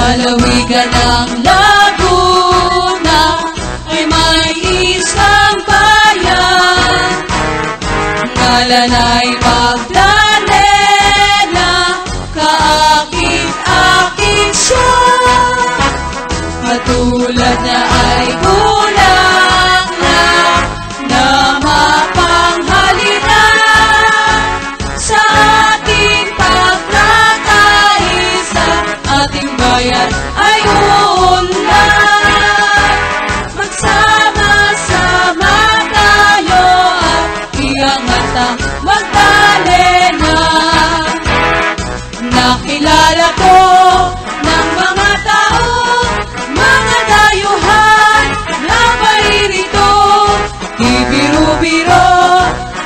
lalawigan ng Laguna ay may isang bayan, ngalan ay Magdalena, kaakit-akit siya. Katulad niya ay bulaklak na mapanghalina sa ating pagkakaisa. Ating bayan ay uunlad, magsama-sama tayo at iangat ang Magdalena. Nakilala ko ng mga tao, mga dayuhan na paririto. Di biro-biro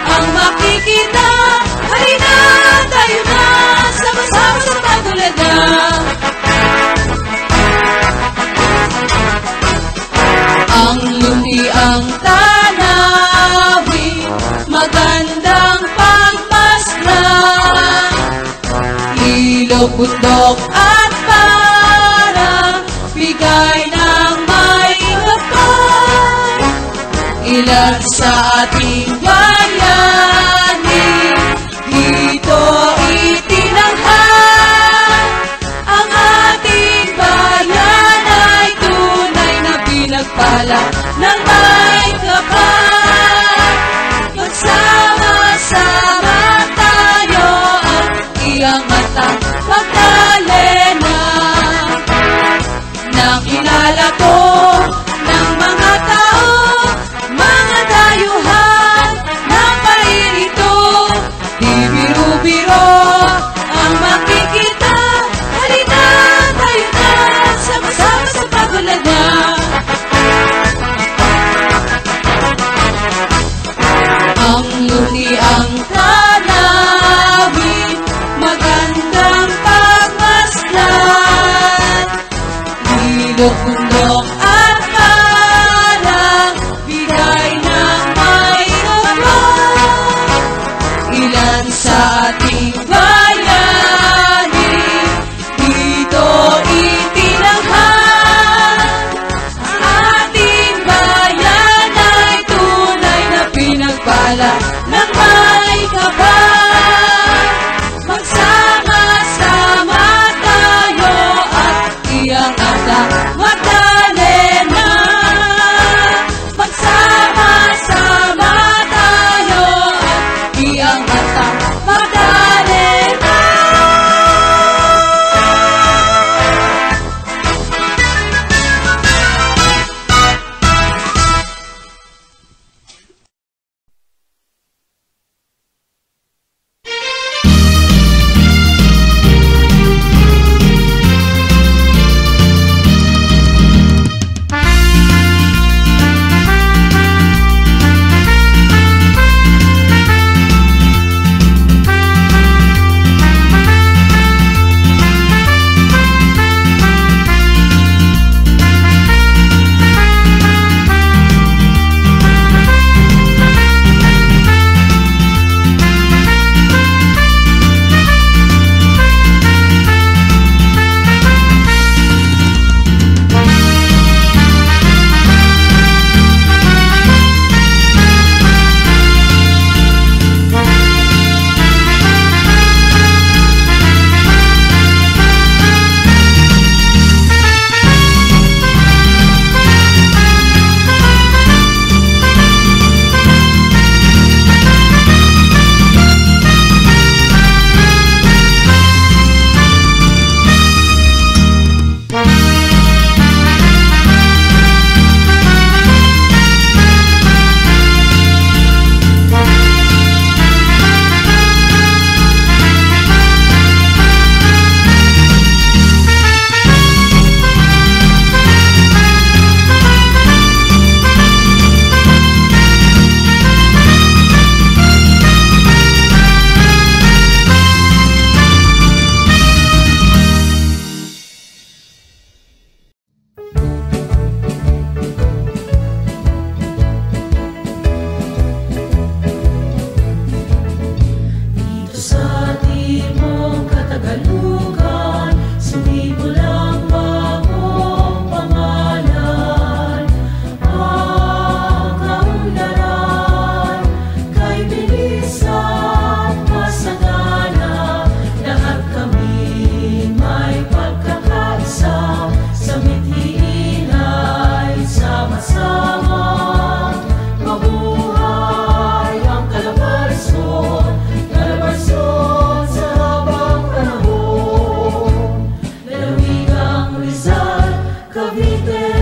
ang makikita. Halina tayo na, sama-sama sa Magdalena. Ang luntiang tanawin, magandang pagmasdan, ilog, bundok at parang bigay ng may kapal. Ilan sa ating bayani dito itinanghal. Ang ating bayan ay tunay na pinagpala ng may kapal. Magsama-sama tayo at iangat ang Magdalena. Nakilala ko ng mga tao, mga dayuhan na paririto. Di biro-biro ang makikita. Halina tayo na, sama-sama sa Magdalena. Ang luntiang tanawin, magandang pagmasdan, ilog, bundok at parang bigay ng may kapal. Ilan sa ating bayani dito itinanghal. Ang ating bayan ay tunay na pinagpala ng may kapal. Magsama-sama tayo at iangat ang Magdalena.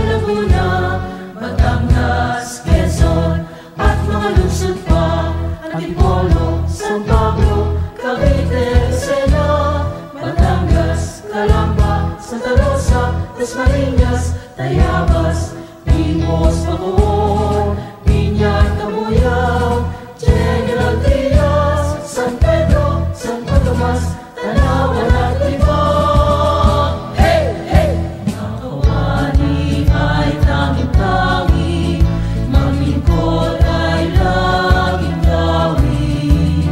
Laguna, Batangas, Quezon, at mga lungsod pa, Antipolo, San Pablo, Cavite, Sena, Batangas, Calamba, Santa Rosa, Dasmariñas, Tayabas, Limos, Bacoor, Piña, Cabuyao, General Trias, San Pedro, Santo Tomas, Tanawan at iba. Hey! Hey! Nakawani ay tanging-tangi, maglingkod ay laging gawin.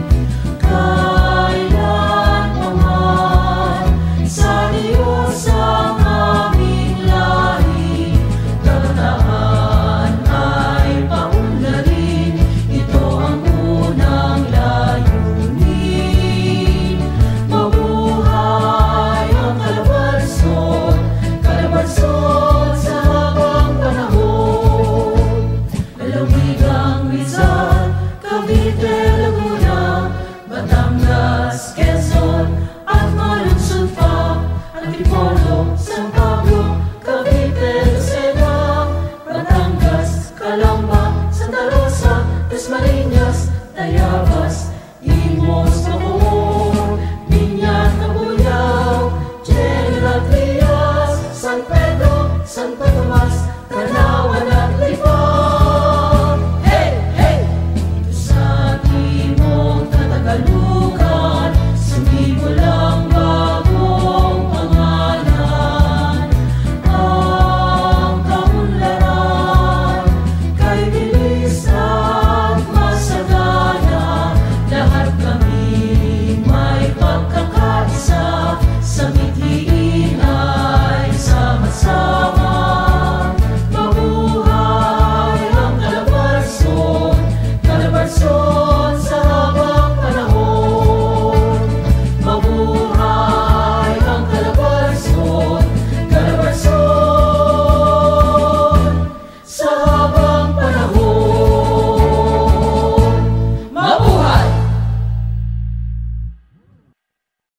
Kailanman sa Diyos ang aming lahi, kabataan ay paunlarin, ito ang unang layunin. Mabuhay ang Calabarzon, Calabarzon sa habang panahon. Lalawigang Rizal, Cavite, Laguna, Batangas, Quezon, at mga lungsod pa, Antipolo, San Pablo, Cavite, Sena, Batangas, Calamba, Santa Rosa, Dasmariñas, Tayabas, Limos, Bacoor, Piña, Cabuyao, General Trias, San Pedro, Santo Tomas,